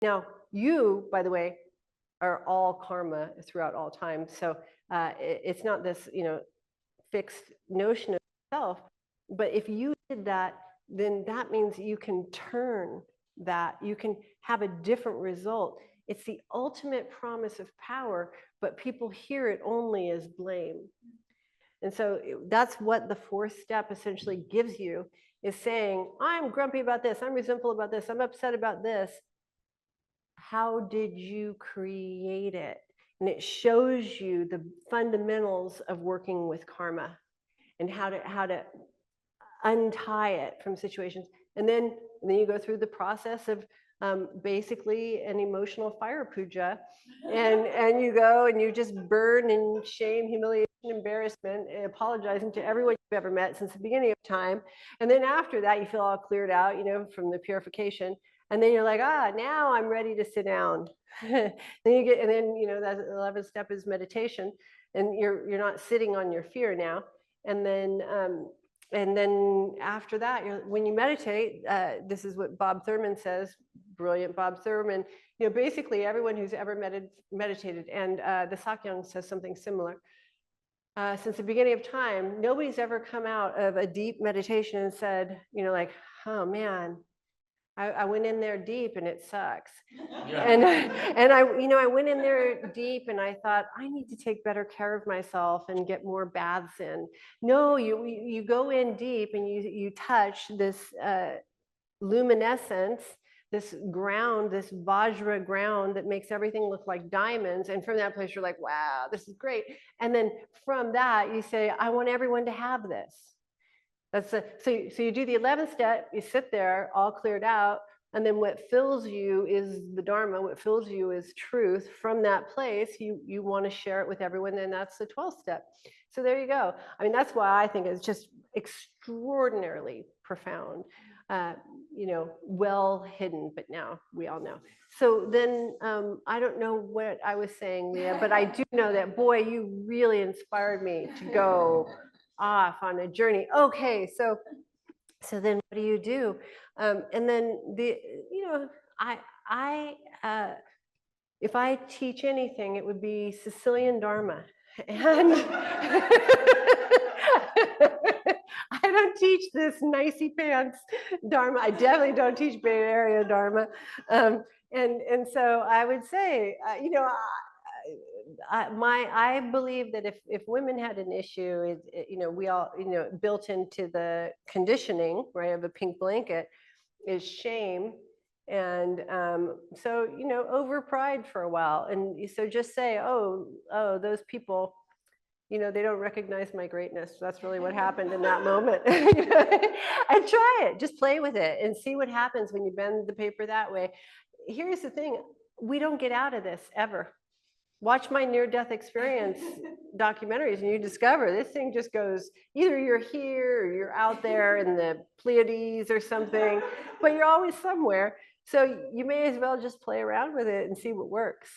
Now, you, by the way, are all karma throughout all time. So it's not this, fixed notion of self. But if you did that, then that means you can turn that. You can have a different result. It's the ultimate promise of power, but people hear it only as blame. And so that's what the fourth step essentially gives you, is saying, I'm grumpy about this, I'm resentful about this, I'm upset about this. How did you create it? And it shows you the fundamentals of working with karma and how to untie it from situations. And then you go through the process of basically an emotional fire puja. And you go and you just burn in shame, humiliation, embarrassment, and apologizing to everyone you've ever met since the beginning of time. And then after that, you feel all cleared out, from the purification. And then you're like, now I'm ready to sit down. Then you get, and then, that 11th step is meditation. And you're not sitting on your fear now. And then after that, when you meditate, this is what Bob Thurman says, brilliant Bob Thurman, basically everyone who's ever meditated, and the Sakyong says something similar. Since the beginning of time, nobody's ever come out of a deep meditation and said, like, oh man, I went in there deep and it sucks. Yeah. And I went in there deep and I thought, I need to take better care of myself and get more baths in. No, you go in deep and you touch this luminescence, this ground, this Vajra ground that makes everything look like diamonds. And from that place, you're like, wow, this is great. And then from that, you say, I want everyone to have this. So you do the 11th step, you sit there all cleared out, and then what fills you is the Dharma, what fills you is truth. From that place, you want to share it with everyone, and that's the 12th step. So there you go. I mean, that's why I think it's just extraordinarily profound, well hidden, but now we all know. So then I don't know what I was saying, Leah, but I do know that, boy, you really inspired me to go off on a journey. Okay, so then what do you do? And then if I teach anything, it would be Sicilian Dharma. And I don't teach this nicey pants Dharma. I definitely don't teach Bay Area Dharma. And so I would say, I believe that if women had an issue, we all, built into the conditioning, right, of a pink blanket is shame. And so, over pride for a while. And so just say, oh, those people, they don't recognize my greatness. That's really what happened in that moment. And try it, just play with it and see what happens when you bend the paper that way. Here's the thing, we don't get out of this ever. Watch my near-death experience documentaries and you discover this thing just goes, either you're here or you're out there in the Pleiades or something, but you're always somewhere. So you may as well just play around with it and see what works.